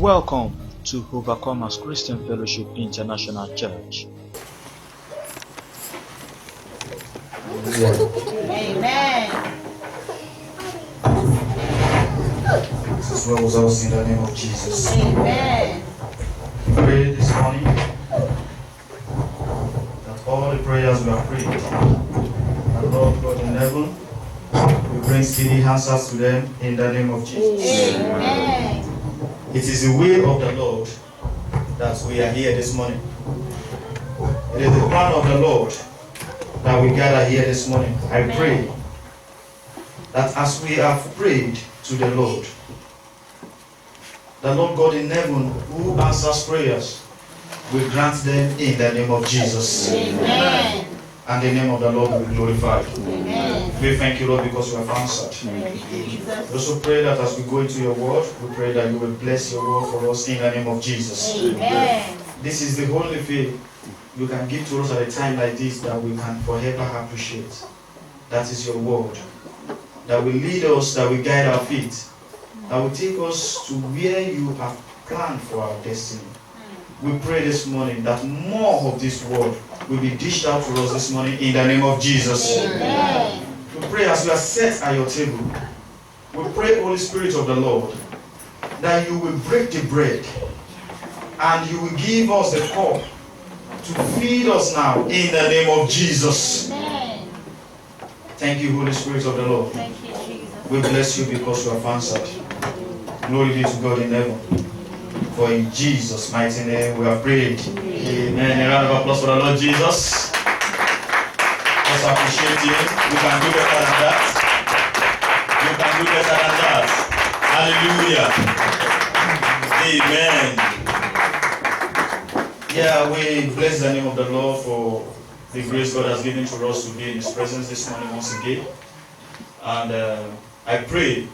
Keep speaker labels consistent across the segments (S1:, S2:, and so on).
S1: Welcome to Overcomers Christian Fellowship International Church.
S2: Amen.
S3: As well as us in the name of Jesus.
S2: Amen.
S3: Pray this morning that all the prayers we have prayed, and Lord God in heaven, we bring speedy answers to them in the name of Jesus.
S2: Amen.
S3: It is the will of the Lord that we are here this morning. It is the plan of the Lord that we gather here this morning. I pray that as we have prayed to the Lord God in heaven, who answers prayers, will grant them in the name of Jesus.
S2: Amen.
S3: And the name of the Lord will be glorified.
S2: Amen.
S3: We thank you, Lord, because you have answered.
S2: Jesus.
S3: We also pray that as we go into your word, we pray that you will bless your word for us in the name of Jesus.
S2: Amen.
S3: This is the only thing you can give to us at a time like this that we can forever appreciate. That is your word. That will lead us, that will guide our feet, that will take us to where you have planned for our destiny. We pray this morning that more of this word will be dished out to us this morning in the name of Jesus.
S2: Amen.
S3: We pray as we are set at your table, we pray, Holy Spirit of the Lord, that you will break the bread and you will give us the cup to feed us now in the name of Jesus.
S2: Amen.
S3: Thank you, Holy Spirit of the Lord.
S2: Thank you, Jesus.
S3: We bless you because you have answered. Glory be to God in heaven. For in Jesus' mighty name we have prayed. Amen. A round of applause for the Lord Jesus. Let's appreciate him. You can do better than that. You can do better than that. Hallelujah. Amen. Yeah, we bless the name of the Lord for the grace God has given to us to be in his presence this morning once again. And I pray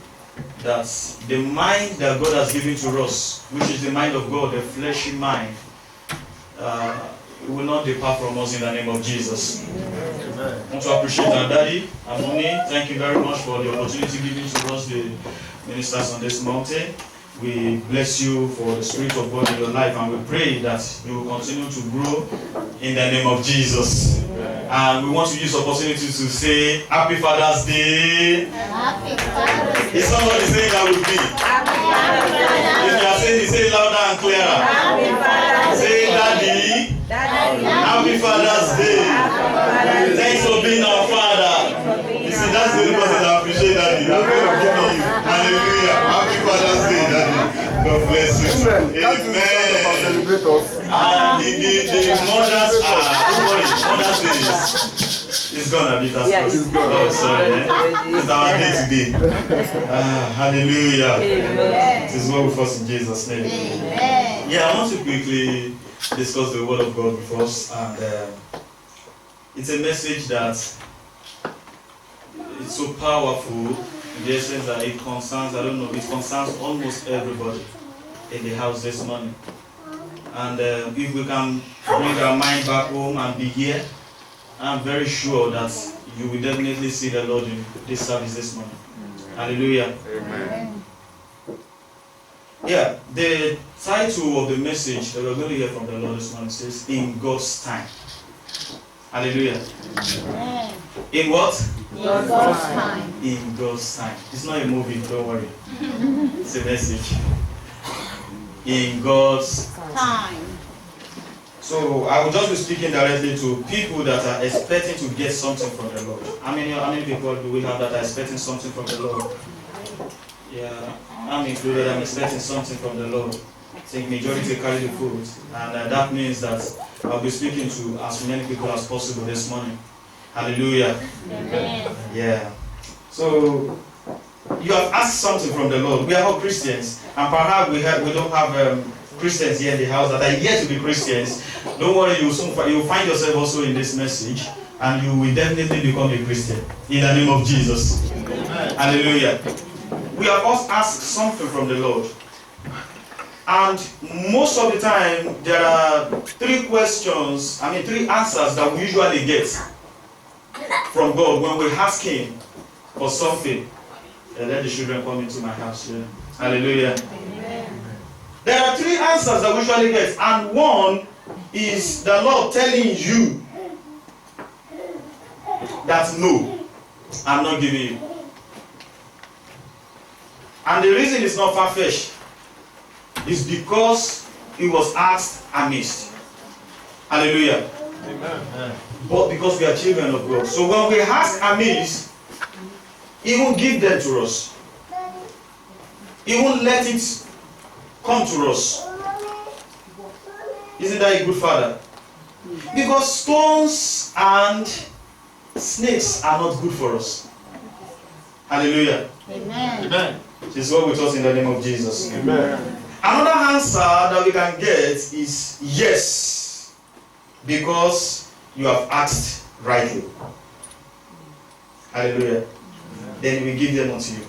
S3: that the mind that God has given to us, which is the mind of God, the fleshy mind, it will not depart from us in the name of Jesus. Amen. I want to appreciate our daddy, Amoni. Thank you very much for the opportunity given to us, the ministers on this mountain. We bless you for the Spirit of God in your life, and we pray that you will continue to grow in the name of Jesus. And we want to use the opportunity to say Happy Father's Day.
S2: Happy Father's Day.
S3: Is somebody saying that with me?
S2: Happy Father's Day.
S3: If you are saying it, say it louder and clearer.
S2: Happy Father's
S3: Say,
S2: Day.
S3: Daddy,
S2: Daddy.
S3: Happy Father's Day. Thanks for being our Father. You see, that's the only person that appreciates Daddy. I'm going to give you. Hallelujah. Happy Father's Day, Daddy. God bless you. Amen. And the mothers are, don't worry, Mother's Day is gonna be that.
S4: Yeah, it's gone.
S3: Oh, sorry. It's our day today. Hallelujah.
S2: Amen.
S3: It is well with us in Jesus' name.
S2: Amen.
S3: Yeah, I want to quickly discuss the Word of God with us, and it's a message that it's so powerful in the sense that it concerns, it concerns almost everybody in the house this morning. And if we can bring our mind back home and be here, I'm very sure that you will definitely see the Lord in this service this morning. Hallelujah.
S4: Amen.
S3: Yeah, the title of the message that we're going to hear from the Lord this morning says, In God's Time. Hallelujah.
S2: Amen.
S3: In what?
S2: In God's time.
S3: In God's time. It's not a movie, don't worry. It's a message. In God's
S2: Time.
S3: So I will just be speaking directly to people that are expecting to get something from the Lord. How many people do we have that are expecting something from the Lord? Yeah, I'm included. I'm expecting something from the Lord. I think majority carry the fruit, and that means that I'll be speaking to as many people as possible this morning. Hallelujah.
S2: Amen.
S3: Yeah. So you have asked something from the Lord. We are all Christians, and perhaps we don't have Christians here in the house that are yet to be Christians. Don't worry, you will find yourself also in this message, and you will definitely become a Christian in the name of Jesus. Amen. Hallelujah. We have all asked something from the Lord, and most of the time there are three answers that we usually get from God when we ask Him for something. Let the children come into my house. Yeah. Hallelujah.
S2: Amen.
S3: There are three answers that we usually get, and one is the Lord telling you that no, I'm not giving you. And the reason it's not far-fetched is because it was asked and missed. Hallelujah. Amen. But because we are children of God. So when we ask and miss, He won't give them to us. He won't let it come to us. Isn't that a good father? Because stones and snakes are not good for us. Hallelujah.
S2: Amen.
S3: Amen. This is what we taught in the name of Jesus.
S4: Amen.
S3: Another answer that we can get is yes, because you have asked rightly. Hallelujah. Then we give them unto you.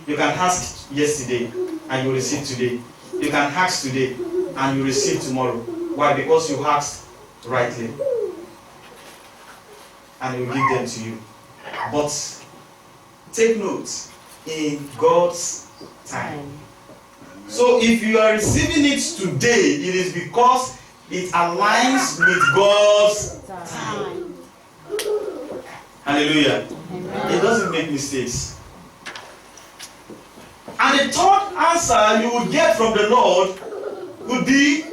S3: You can ask yesterday and you receive today. You can ask today and you receive tomorrow. Why? Because you asked rightly. And He will give them to you. But take note, in God's time. So if you are receiving it today, it is because it aligns with God's time. Hallelujah. It doesn't make mistakes. And the third answer you would get from the Lord would be,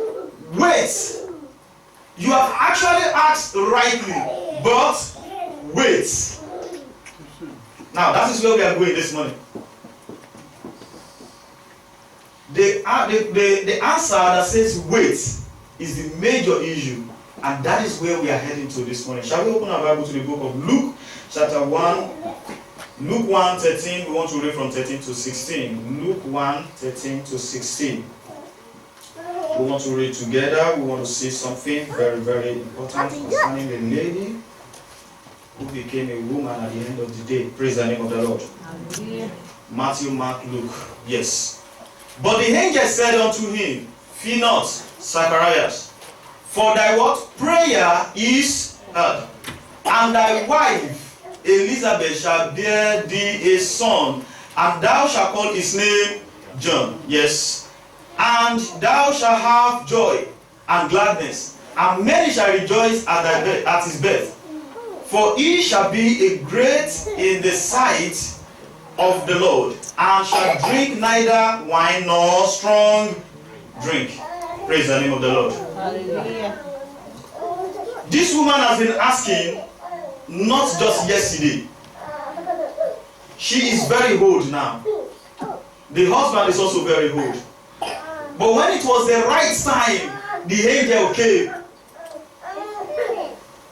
S3: wait. You have actually asked rightly, but wait. Now, that is where we are going this morning. The answer that says wait is the major issue, and that is where we are heading to this morning. Shall we open our Bible to the book of Luke, chapter 1, Luke 1:13. We want to read from 13 to 16. Luke 1:13 to 16. We want to read together. We want to see something very, very important concerning the lady who became a woman at the end of the day. Praise the name of the Lord.
S2: Hallelujah.
S3: Matthew, Mark, Luke. Yes. But the angel said unto him, fear not, Zacharias, for thy what? Prayer is heard. And thy wife Elizabeth shall bear thee a son, and thou shalt call his name John. Yes. And thou shalt have joy and gladness, and many shall rejoice at his birth. For he shall be a great in the sight of the Lord, and shall drink neither wine nor strong drink. Praise the name of the Lord.
S2: Hallelujah.
S3: This woman has been asking not just yesterday. She is very old now. The husband is also very old. But when it was the right time, the angel came.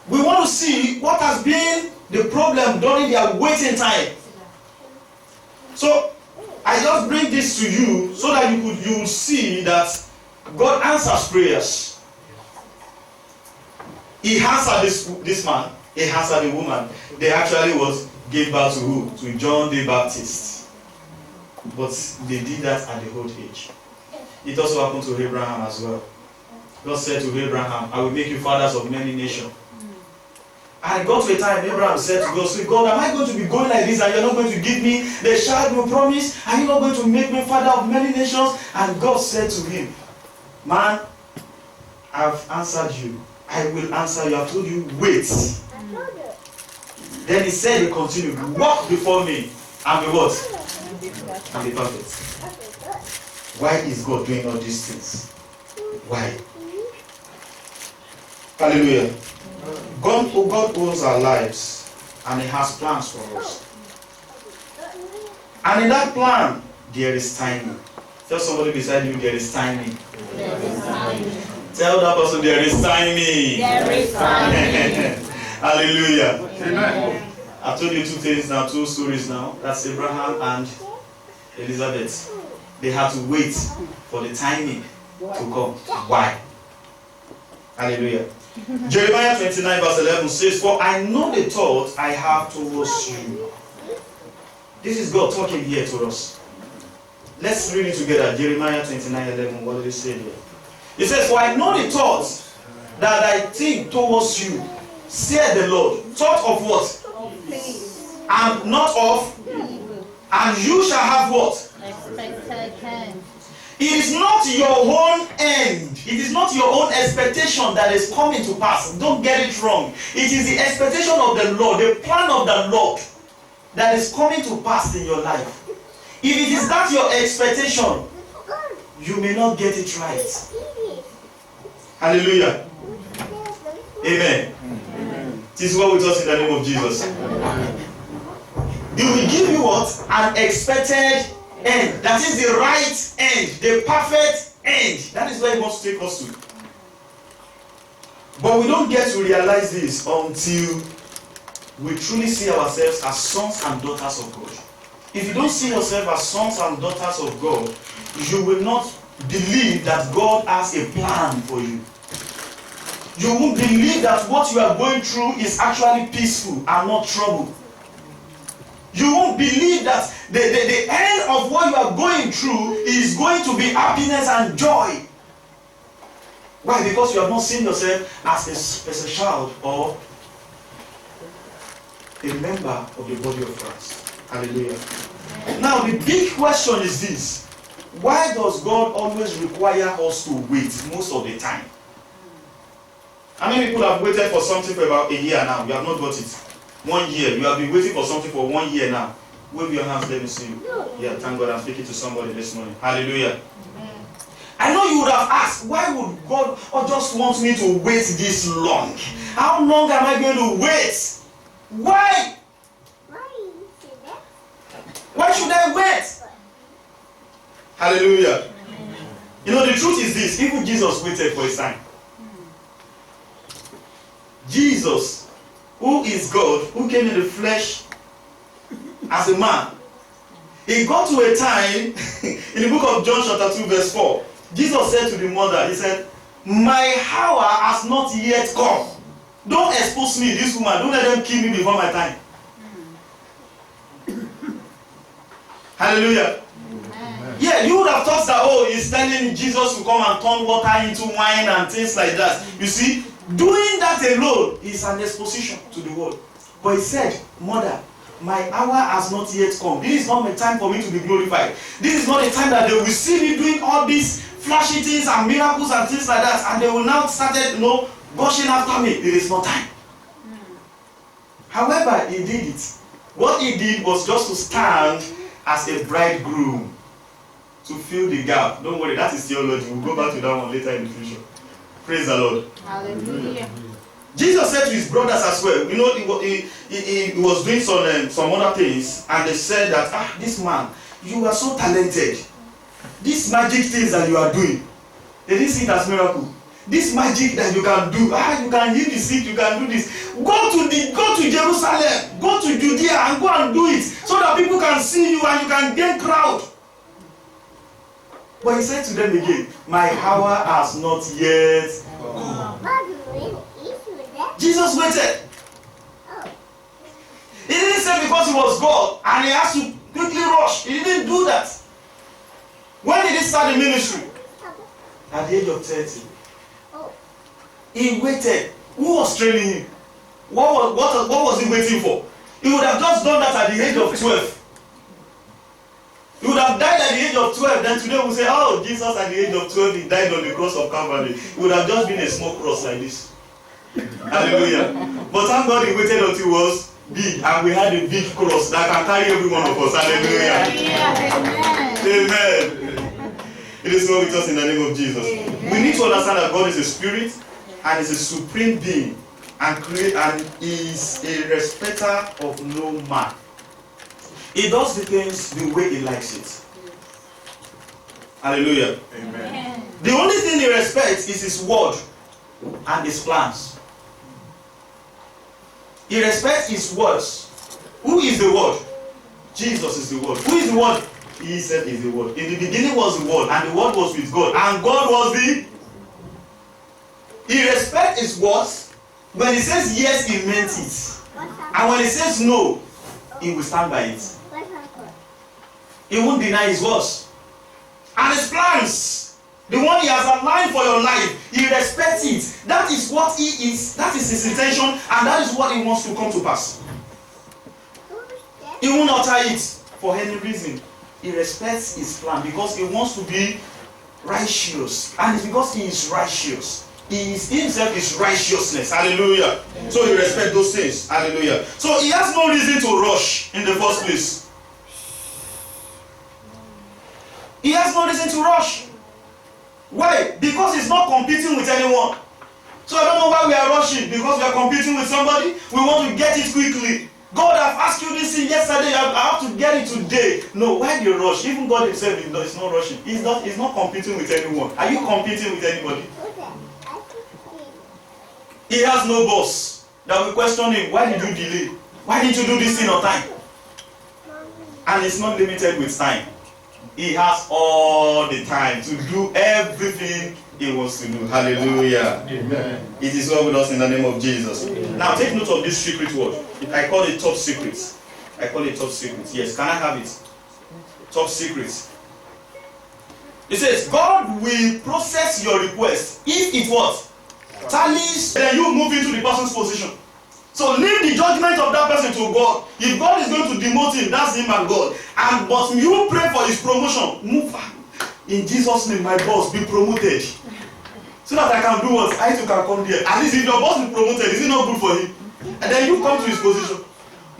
S3: We want to see what has been the problem during their waiting time. So I just bring this to you so that you will see that God answers prayers. He answered this man. He answered the woman. They actually gave birth to who? To John the Baptist. But they did that at the old age. It also happened to Abraham as well. God said to Abraham, I will make you fathers of many nations. And it got to a time Abraham said to God, so God, am I going to be going like this and you're not going to give me the child you promised? Are you not going to make me father of many nations? And God said to him, man, I've answered you. I will answer you. I've told you, wait. Then he said, he continued, walk before me and be what? And be perfect. Why is God doing all these things? Why? Hallelujah. God owns our lives and He has plans for us. And in that plan, there is timing. Tell somebody beside you, there is timing.
S2: There is timing.
S3: Tell that person, there is timing.
S2: There is timing.
S3: Hallelujah.
S4: Amen.
S3: I've told you two things now, two stories now. That's Abraham and Elizabeth. They had to wait for the timing to come. Why? Hallelujah. Jeremiah 29 verse 11 says, for I know the thought I have towards you. This is God talking here to us. Let's read it together. Jeremiah 29:11. What did he say here? He says, for I know the thoughts that I think towards you, said the Lord. Thought of what? And not of. And you shall have what?
S2: Expected hand.
S3: He It is not your own end. It is not your own expectation that is coming to pass. Don't get it wrong. It is the expectation of the Lord, the plan of the Lord that is coming to pass in your life. If it is that your expectation, you may not get it right. Hallelujah. Amen. This is what we taught in the name of Jesus. He will give you what? An expected end. That is the right end, the perfect end. That is where he wants to take us to. But we don't get to realize this until we truly see ourselves as sons and daughters of God. If you don't see yourself as sons and daughters of God, you will not believe that God has a plan for you. You won't believe that what you are going through is actually peaceful and not trouble. You won't believe that the end of what you are going through is going to be happiness and joy. Why? Because you have not seen yourself as a child or a member of the body of Christ. Hallelujah. Now the big question is this. Why does God always require us to wait most of the time? How many people have waited for something for about a year now? You have not got it. 1 year. You have been waiting for something for 1 year now. Wave your hands, let me see you. Yeah, thank God I'm speaking to somebody this morning. Hallelujah. I know you would have asked, why would God just want me to wait this long? How long am I going to wait? Why? Why should I wait? Hallelujah. You know, the truth is this. Even Jesus waited for his time. Jesus, who is God, who came in the flesh as a man, he got to a time in the book of John chapter 2 verse 4. Jesus said to the mother, he said, my hour has not yet come. Don't expose me, this woman. Don't let them kill me before my time. Hallelujah. Yeah, you would have thought that, oh, he's telling Jesus to come and turn water into wine and things like that. You see, doing that alone is an exposition to the world. But he said, mother, my hour has not yet come. This is not my time for me to be glorified. This is not the time that they will see me doing all these flashy things and miracles and things like that. And they will now start, gushing after me. It is not time. However, he did it. What he did was just to stand as a bridegroom to fill the gap. Don't worry, that is theology. We'll go back to that one later in the future. Praise the Lord.
S2: Hallelujah.
S3: Jesus said to his brothers as well, you know, he was doing some other things, and they said that, this man, you are so talented. These magic things that you are doing, they didn't see it as miracle. This magic that you can do, you can heal the sick, you can do this. Go to Jerusalem, go to Judea and go and do it so that people can see you and you can gain crowd. But he said to them again, my hour has not yet come. Jesus waited. He didn't say because he was God and he has to quickly rush. He didn't do that. When did he start the ministry? At the age of 30. He waited. Who was training him? What was he waiting for? He would have just done that at the age of 12. He would have died at the age of 12. Then today we say, oh, Jesus at the age of 12, he died on the cross of Calvary. It would have just been a small cross like this. Hallelujah. But thank God he waited until he was big. And we had a big cross that can carry every one of us. Hallelujah. Amen. It is well with us in the name of Jesus. We need to understand that God is a spirit and is a supreme being and is a respecter of no man. He does the things the way he likes it. Hallelujah. Amen. The only thing he respects is his word and his plans. He respects his words. Who is the word? Jesus is the word. Who is the word? He said is the word. In the beginning was the word, and the word was with God, and God was the. He respects his words. When he says yes, he meant it. And when he says no, he will stand by it. He won't deny his words. And his plans, the one he has aligned for your life, he respects it. That is what he is. That is his intention, and that is what he wants to come to pass. He will not alter it for any reason. He respects his plan because he wants to be righteous. And it's because he is righteous. He himself is righteousness. Hallelujah. So he respects those things. Hallelujah. So he has no reason to rush in the first place. He has no reason to rush. Why? Because he's not competing with anyone. So I don't know why we are rushing. Because we are competing with somebody. We want to get it quickly. God, I've asked you this thing yesterday. I have to get it today. No, why do you rush? Even God himself is not rushing. He's not competing with anyone. Are you competing with anybody? He has no boss that will question him. Why did you delay? Why didn't you do this thing on time? And it's not limited with time. He has all the time to do everything he wants to do. Hallelujah. Amen. It is well with us in the name of Jesus. Amen. Now take note of this secret word. I call it top secret. I call it top secret. Yes, can I have it? Top secret. It says, God will process your request if it what? Tallies. Then you move into the person's position. So leave the judgment of that person to God. If God is going to demote him, that's him and God. But you pray for his promotion. Move in Jesus' name, my boss, be promoted. So that I can do what? I too can come there. At least if your boss is promoted, is it not good for him? And then you come to his position.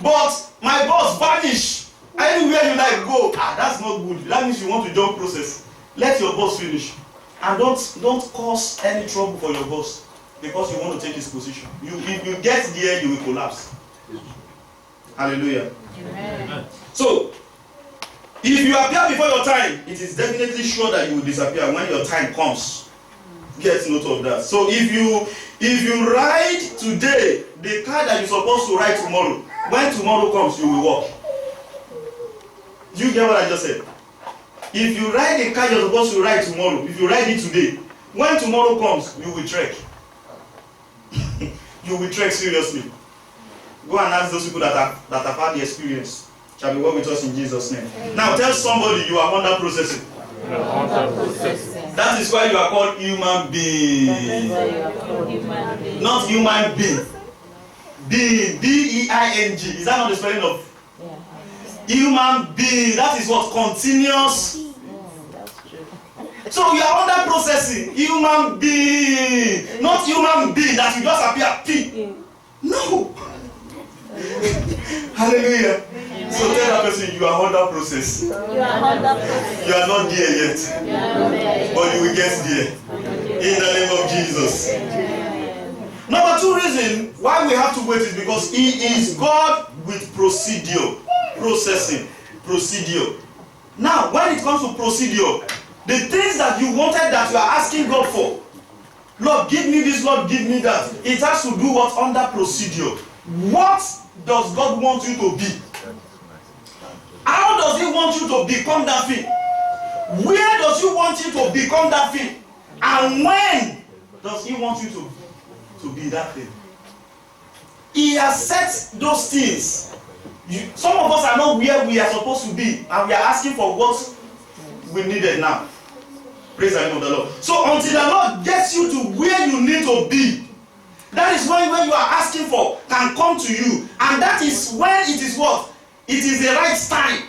S3: But my boss vanish. Anywhere you like go. That's not good. That means you want to jump process. Let your boss finish. And don't cause any trouble for your boss. Because you want to take his position. If you get there, you will collapse. Hallelujah. Amen. So, if you appear before your time, it is definitely sure that you will disappear when your time comes. Get note of that. So if you ride today the car that you're supposed to ride tomorrow, when tomorrow comes, you will walk. Do you get what I just said? If you ride the car you're supposed to ride tomorrow, if you ride it today, when tomorrow comes, you will trek. You will trek seriously. Go and ask those people that have had the experience. Shall be well with us in Jesus' name. Now tell somebody you are under processing. That is why you are called human being. Not human being. Being. B-E-I-N-G. Is that not the spelling of human being? That is what? Continuous. So you are under processing. Human being. Not human being that you just appear P. No. Hallelujah. So tell that person you are under process. You are not there yet. But you will get there. In the name of Jesus. Number 2 reason why we have to wait is because he is God with procedure. Processing. Procedure. Now, when it comes to procedure, the things that you wanted that you are asking God for, Lord, give me this, Lord, give me that. It has to do what? Under procedure. What does God want you to be? How does he want you to become that thing? Where does he want you to become that thing? And when does he want you to be that thing? He has set those things. Some of us are not where we are supposed to be, and we are asking for what we needed now. Praise the name of the Lord. So until the Lord gets you to where you need to be, that is when you are asking for can come to you. And that is when it is what? It is the right time.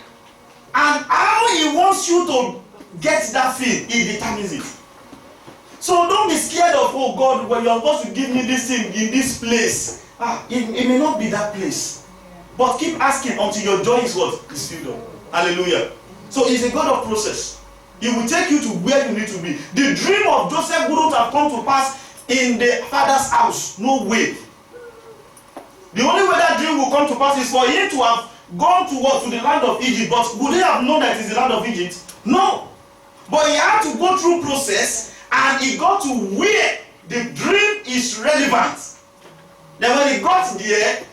S3: And how he wants you to get that thing, he determines it. So don't be scared of, oh God, when you are supposed to give me this thing in this place. It may not be that place. But keep asking until your joy is what? Is filled up. Hallelujah. So he's a God of process. He will take you to where you need to be. The dream of Joseph wouldn't have come to pass in the father's house. No way. The only way that dream will come to pass is for him to have gone to what? To the land of Egypt. But would he have known that it is the land of Egypt? No. But he had to go through process, and he got to where the dream is relevant. Then when he got there,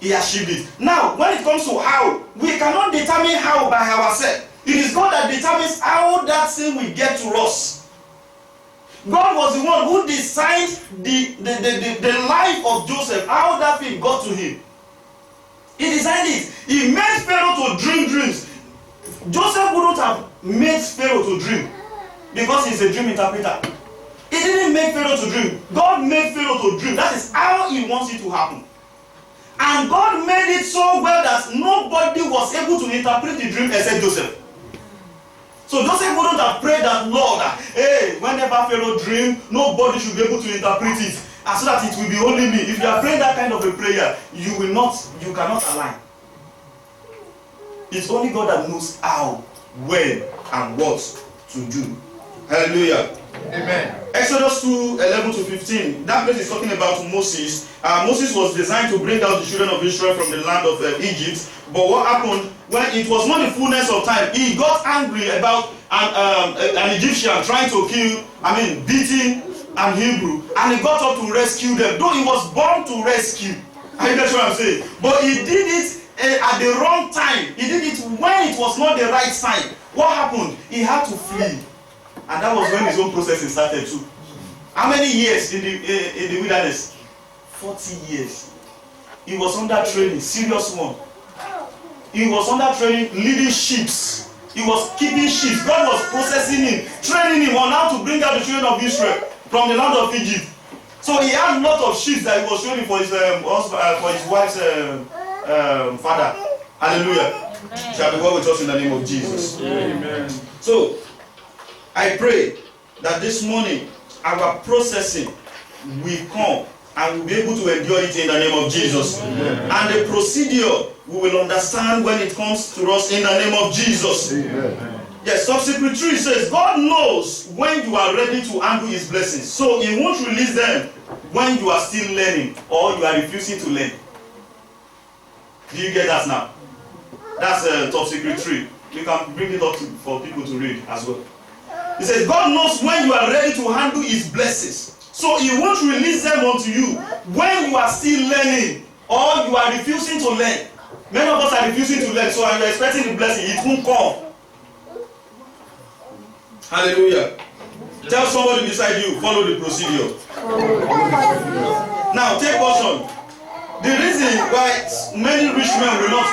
S3: he achieved it. Now, when it comes to how, we cannot determine how by ourselves. It is God that determines how that thing will get to us. God was the one who designed the life of Joseph, how that thing got to him. He designed it. He made Pharaoh to dream dreams. Joseph wouldn't have made Pharaoh to dream because he's a dream interpreter. He didn't make Pharaoh to dream. God made Pharaoh to dream. That is how he wants it to happen. And God made it so well that nobody was able to interpret the dream except Joseph. So Joseph wouldn't have prayed that, Lord, hey, whenever Pharaoh dream, nobody should be able to interpret it, and so that it will be only me. If you are praying that kind of a prayer, you cannot align. It's only God that knows how, when, and what to do. Hallelujah.
S4: Amen.
S3: Exodus 2:11-15. That place is talking about Moses. Moses was designed to bring out the children of Israel from the land of Egypt. But what happened when it was not the fullness of time? He got angry about an Egyptian trying to kill, beating an Hebrew, and he got up to rescue them. Though he was born to rescue. I get what I'm saying. But he did it at the wrong time. He did it when it was not the right time. What happened? He had to flee. And that was when his own processing started too. How many years in the wilderness? 40 years. He was under training, serious one. He was under training, leading sheep. He was keeping sheep. God was processing him, training him on how to bring out the children of Israel from the land of Egypt. So he had a lot of sheep that he was training for his wife's father. Hallelujah. Amen. Shall be well with us in the name of Jesus. Amen. So I pray that this morning our processing will come and we'll be able to endure it in the name of Jesus. Amen. And the procedure we will understand when it comes to us in the name of Jesus. Amen. Yes, subsequent 3 says, God knows when you are ready to handle his blessings. So he won't release them when you are still learning or you are refusing to learn. Do you get that now? That's top secret 3. You can bring it up for people to read as well. He says, God knows when you are ready to handle his blessings. So he won't release them unto you when you are still learning or you are refusing to learn. Many of us are refusing to learn, so you are expecting the blessing. It won't come. Hallelujah. Tell somebody beside you, follow the procedure. Now, take caution. The reason why many rich men will not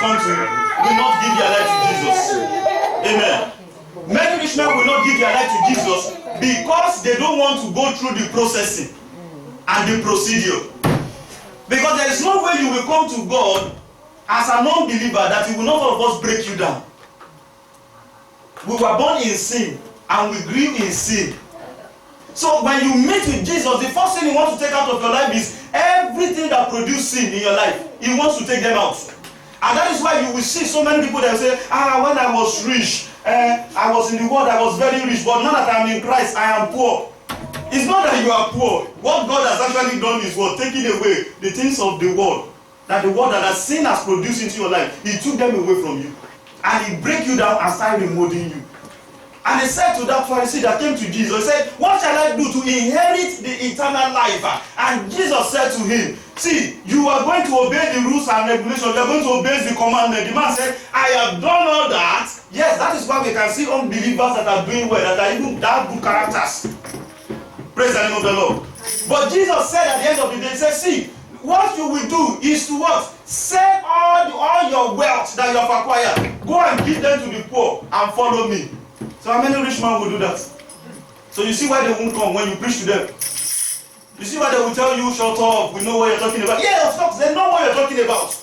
S3: give their life to Jesus. Amen. Many rich men will not give their life to Jesus because they don't want to go through the processing and the procedure. Because there is no way you will come to God as a non-believer that he will not all of us break you down. We were born in sin and we grew in sin. So when you meet with Jesus, the first thing he wants to take out of your life is everything that produces sin in your life. He wants to take them out. And that is why you will see so many people that say, when I was rich, I was in the world, I was very rich, but now that I am in Christ, I am poor. It's not that you are poor. What God has actually done is what? Taking away the things of the world. That the world that sin has produced into your life, he took them away from you. And he break you down and started remolding you. And he said to that Pharisee that came to Jesus, he said, what shall I do to inherit the eternal life? And Jesus said to him, see, you are going to obey the rules and regulations. You are going to obey the commandment. The man said, I have done all that. Yes, that is why we can see unbelievers that are doing well, that are even that good characters. Praise the name of the Lord. But Jesus said at the end of the day, he said, see, what you will do is to what? Sell all your wealth that you have acquired. Go and give them to the poor and follow me. So how many rich men will do that? So you see why they won't come when you preach to them. You see why they will tell you, shut up, we know what you're talking about. Yeah, of course, they know what you're talking about.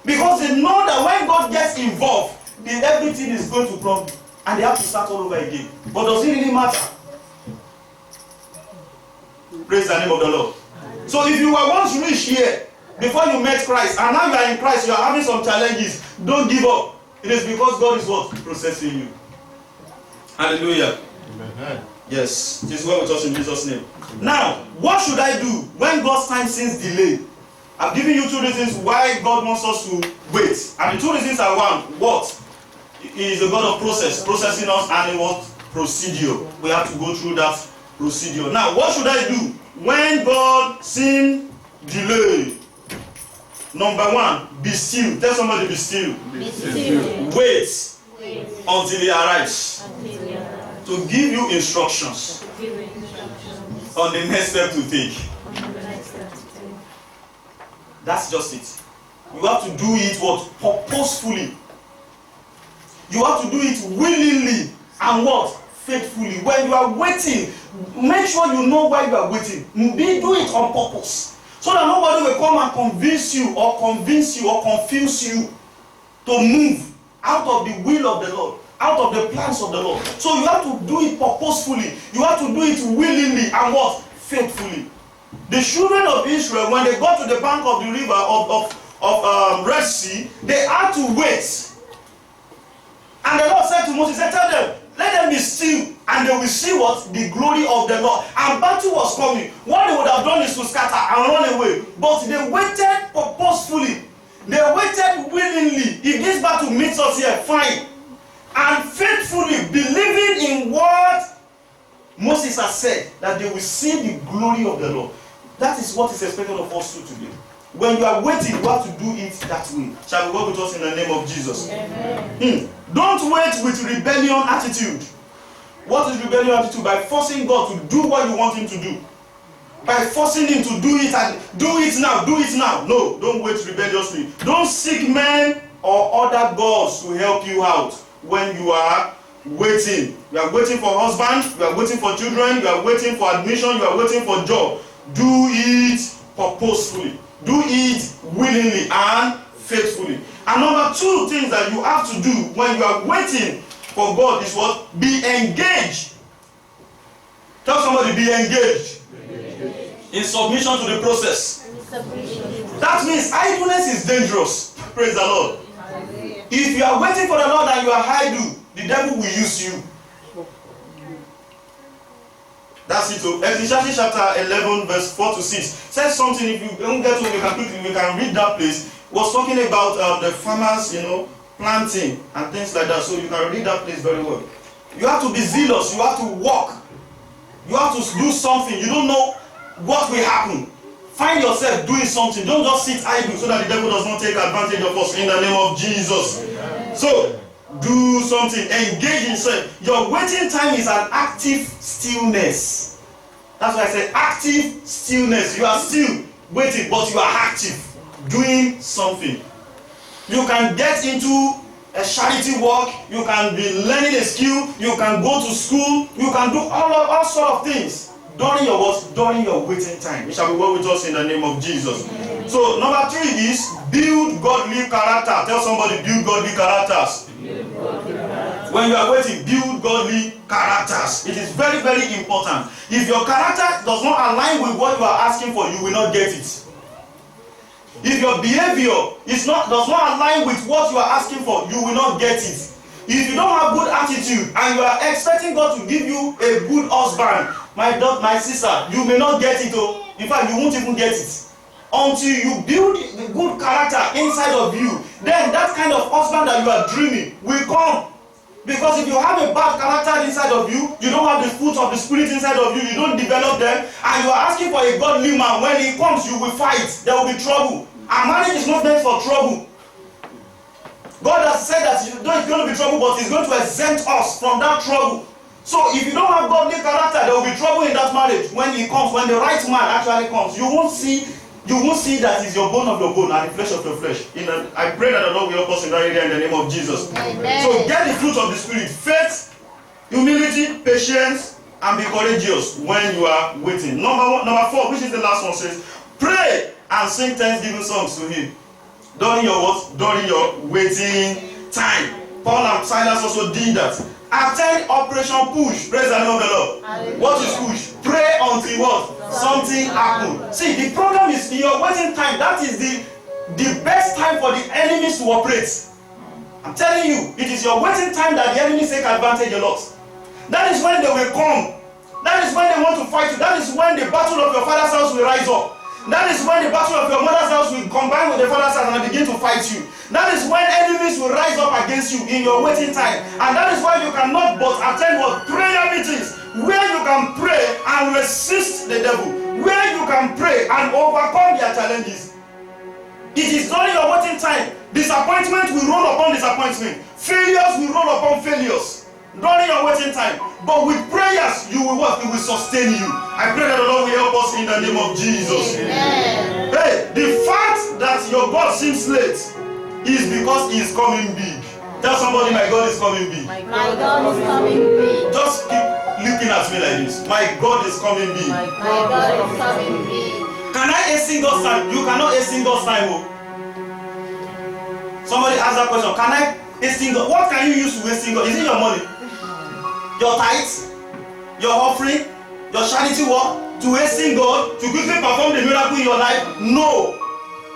S3: Because they know that when God gets involved, then everything is going to crumble. And they have to start all over again. But does it really matter? Praise the name of the Lord. So if you were once rich here, before you met Christ, and now you are in Christ, you are having some challenges, don't give up. It is because God is what? Processing you. Hallelujah. Amen. Yes, this is well with us in Jesus' name. Now, what should I do when God's time seems delayed? I've given you 2 reasons why God wants us to wait. And the 2 reasons are one, what? He is a God of processing us, and what? Procedure. We have to go through that procedure. Now, what should I do when God seems delayed? Number 1, be still. Tell somebody, be still.
S2: Be still.
S3: Wait until he arrives. To give you instructions on the next step to take. That's just it. You have to do it what? Purposefully. You have to do it willingly and what? Faithfully. When you are waiting, make sure you know why you are waiting. Do it on purpose. So that nobody will come and convince you or confuse you to move out of the will of the Lord. out of the plans of the Lord. So you have to do it purposefully. You have to do it willingly and what? Faithfully. The children of Israel, when they got to the bank of the river of Red Sea, they had to wait. And the Lord said to Moses, tell them, let them be still, and they will see what? The glory of the Lord. And battle was coming. What they would have done is to scatter and run away. But they waited purposefully. They waited willingly. If this battle meets us here, fine. And faithfully, believing in what Moses has said, that they will see the glory of the Lord. That is what is expected of us too today. When you are waiting, you have to do it that way. Shall we go with us in the name of Jesus? Amen. Don't wait with rebellion attitude. What is rebellion attitude? By forcing God to do what you want him to do. By forcing him to do it and do it now, do it now. No, don't wait rebelliously. Don't seek men or other gods to help you out when you are waiting. You are waiting for husband, you are waiting for children, you are waiting for admission, you are waiting for job. Do it purposefully. Do it willingly and faithfully. And number two things that you have to do when you are waiting for God is what? Be engaged. Tell somebody, be engaged. In submission to the process. That means idleness is dangerous. Praise the Lord. If you are waiting for the Lord and you are idle, the devil will use you. That's it. So Ecclesiastes chapter 11 verse 4 to 6 says something. If you don't get to it, we can read that place. It was talking about the farmers, planting and things like that. So you can read that place very well. You have to be zealous. You have to walk. You have to do something. You don't know what will happen. Find yourself doing something. Don't just sit idle so that the devil does not take advantage of us in the name of Jesus. So do something. Engage in yourself. Your waiting time is an active stillness. That's why I said active stillness. You are still waiting, but you are active, doing something. You can get into a charity work. You can be learning a skill. You can go to school. You can do all sort of things during your what? During your waiting time. It shall be well with us in the name of Jesus. So number 3 is build godly character. Tell somebody, build godly characters. When you are waiting, build godly characters. It is very, very important. If your character does not align with what you are asking for, you will not get it. If your behavior does not align with what you are asking for, you will not get it. If you don't have good attitude and you are expecting God to give you a good husband, my sister, you may not get it. In fact, you won't even get it. Until you build the good character inside of you, then that kind of husband that you are dreaming will come. Because if you have a bad character inside of you, you don't have the fruit of the Spirit inside of you, you don't develop them, and you are asking for a godly man, when he comes, you will fight. There will be trouble. And marriage is not meant for trouble. God has said that it's going to be trouble, but he's going to exempt us from that trouble. So if you don't have godly character, there will be trouble in that marriage. When he comes, when the right man actually comes, you won't see that it's your bone of your bone and the flesh of your flesh. I pray that the Lord will help us in that area in the name of Jesus. Amen. So get the fruit of the Spirit: faith, humility, patience, and be courageous when you are waiting. Number 4, which is the last one, says, pray and sing thanksgiving songs to him during your what? During your waiting time. Paul and Silas also did that. Attend Operation Push. Praise the name of the Lord. Hallelujah. What is push? Pray until what? Something happens. See, the problem is in your waiting time. That is the best time for the enemies to operate. I'm telling you, it is your waiting time that the enemies take advantage a lot. That is when they will come. That is when they want to fight you. That is when the battle of your father's house will rise up. That is when the battle of your mother's house will combine with the father's house and begin to fight you. That is when enemies will rise up against you in your waiting time. And that is why you cannot but attend what? Prayer meetings, where you can pray and resist the devil, where you can pray and overcome their challenges. It is during your waiting time. Disappointment will roll upon disappointment. Failures will roll upon failures during your waiting time. But with prayers, you will work, it will sustain you. I pray that the Lord will help us in the name of Jesus. Amen. Hey, the fact that your God seems late is because he is coming big. Tell somebody, my God is coming big.
S2: My God is coming big.
S3: Just keep looking at me like this. My God is coming big.
S2: My God is coming big.
S3: Can I hasten God's time? You cannot hasten God's time. Somebody asked that question.
S4: Wasting God. What can you use to wasting God? Is it your money? Your tithes? Your offering? Your charity work? To wasting God? To quickly perform the miracle in your life? No.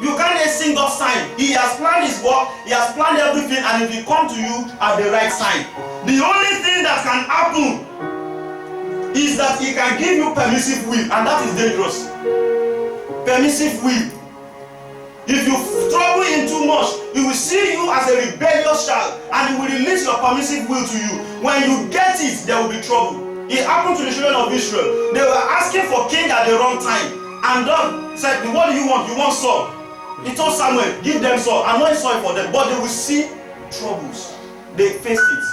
S4: You can't wasting God's time. He has planned his work, he has planned everything, and it will come to you at the right time. The only thing that can happen is that he can give you permissive will, and that is dangerous. Permissive will. If you trouble him too much, he will see you as a rebellious child, and he will release your permissive will to you. When you get it, there will be trouble. It happened to the children of Israel. They were asking for king at the wrong time, and God said, what do you want? You want Saul? He told Samuel, give them Saul, anoint Saul for them, but they will see troubles. They faced it.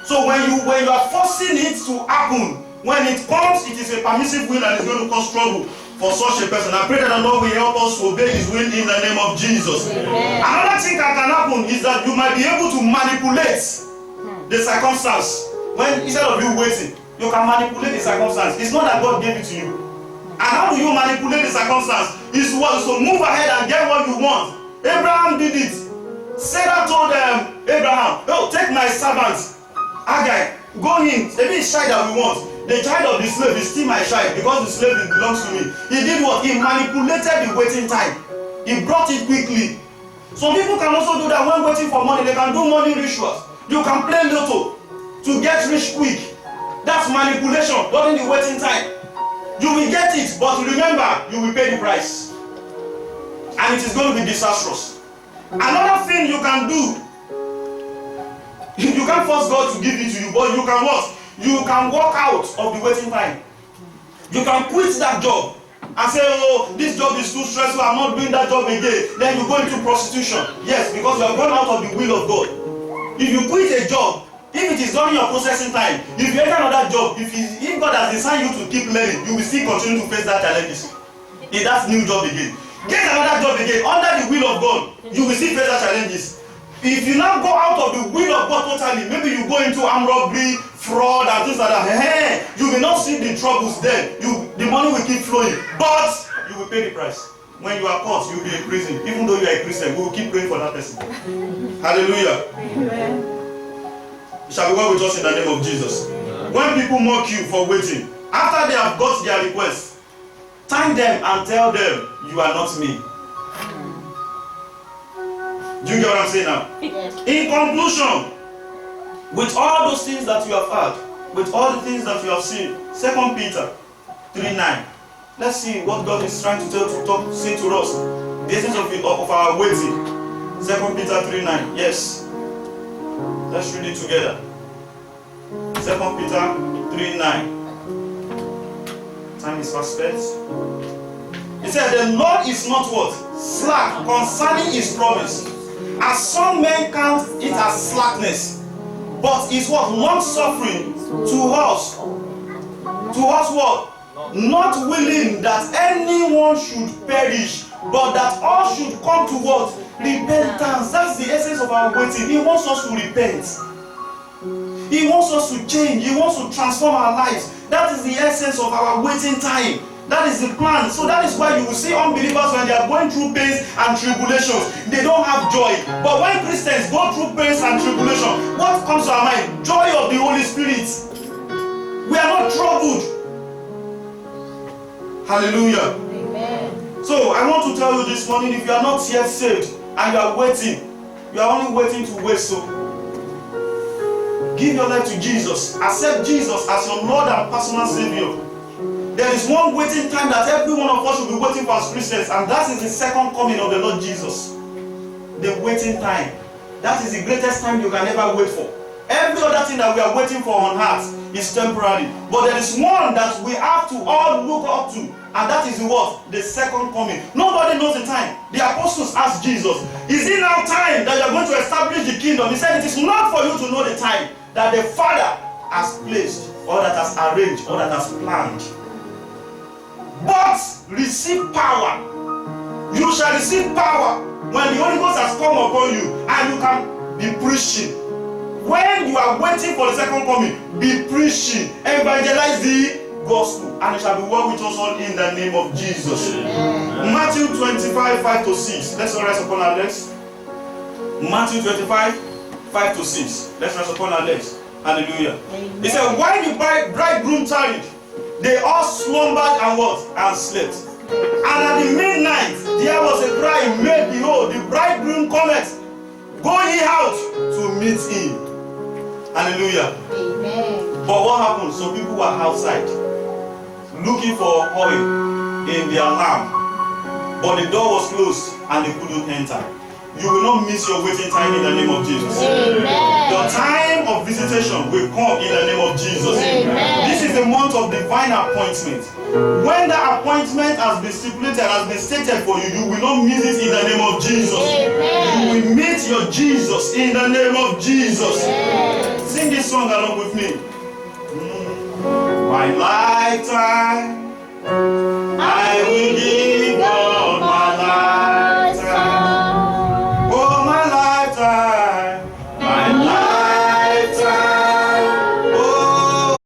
S4: So when you are forcing it to happen, when it comes, it is a permissive will and it's going to cause trouble for such a person. I pray that the Lord will help us to obey his will in the name of Jesus. Amen. Another thing that can happen is that you might be able to manipulate the circumstance. When instead of you waiting, you can manipulate the circumstance. It's not that God gave it to you. And how do you manipulate the circumstance? Is to move ahead and get what you want. Abraham did it. Sarah told Abraham, oh, take my servant Hagar, go in. Maybe it's child that we want. The child of the slave is still my child because the slave belongs to me. He did what? He manipulated the waiting time. He brought it quickly. Some people can also do that when waiting for money. They can do money rituals. You can play lotto to get rich quick. That's manipulation during the waiting time. You will get it, but remember, you will pay the price. And it is going to be disastrous. Another thing you can do, you can't force God to give it to you, but you can what? You can walk out of the waiting time. You can quit that job and say, oh, this job is too stressful, I'm not doing that job again. Then you go into prostitution. Yes, because you have gone out of the will of God. If you quit a job, if it is during your processing time, if you enter another job, if God has designed you to keep learning, you will still continue to face that challenges. In that new job again. Get another job again under the will of God. You will still face that challenges. If you now go out of the will of God totally, maybe you go into armed robbery, fraud, and things like that. Hey, you will not see the troubles there. The money will keep flowing, but you will pay the price. When you are caught, you will be in prison. Even though you are a Christian, we will keep praying for that person. Hallelujah. Amen. It shall be well with us in the name of Jesus. When people mock you for waiting, after they have got their request, thank them and tell them, you are not me. Do you get what I'm saying now? Yes. In conclusion, with all those things that you have heard, with all the things that you have seen, 2 Peter 3:9. Let's see what God is trying to say to us. The essence of our waiting. 2 Peter 3:9. Yes. Let's read it together. 2 Peter 3:9. Time is fast spent. He said, the Lord is not what? Slack concerning his promise, as some men count it as slackness, but is what? Long suffering to us. To us what? Not willing that anyone should perish, but that all should come to what? Repentance. That's the essence of our waiting. He wants us to repent. He wants us to change. He wants to transform our lives. That is the essence of our waiting time. That is the plan. So that is why you will see unbelievers when they are going through pains and tribulations, they don't have joy. But when Christians go through pains and tribulation, what comes to our mind? Joy of the Holy Spirit. We are not troubled. Hallelujah. Amen. So I want to tell you this morning, if you are not yet saved and you are waiting, you are only waiting to wait. So give your life to Jesus. Accept Jesus as your Lord and personal Savior. There is one waiting time that every one of us should be waiting for as Christians, and that is the second coming of the Lord Jesus. The waiting time. That is the greatest time you can ever wait for. Every other thing that we are waiting for on earth is temporary. But there is one that we have to all look up to, and that is what? The second coming. Nobody knows the time. The apostles asked Jesus, is it now time that you are going to establish the kingdom? He said, it is not for you to know the time that the Father has placed, or that has arranged, or that has planned. But receive power. You shall receive power when the Holy Ghost has come upon you, and you can be preaching. When you are waiting for the second coming, be preaching, evangelize the gospel, and it shall be well with us all in the name of Jesus. Amen. Matthew 25:5-6. Let's all rise upon our legs. Matthew 25:5 5 to 6. Let's rise upon our legs. Hallelujah.
S2: Amen.
S4: He said, while the bridegroom tarried, they all slumbered and what? And slept. And at the midnight, there was a cry made, behold, the bridegroom cometh. Go ye out to meet him. Hallelujah.
S2: Amen.
S4: But what happened? Some people were outside looking for oil in their lamp. But the door was closed and they couldn't enter. You will not miss your waiting time in the name of Jesus.
S2: Amen.
S4: Your time of visitation will come in the name of Jesus.
S2: Amen.
S4: This is the month of divine appointment. When the appointment has been stipulated, has been stated for you, you will not miss it in the name of Jesus.
S2: Amen.
S4: You will meet your Jesus in the name of Jesus.
S2: Amen.
S4: Sing this song along with me. My lifetime, I will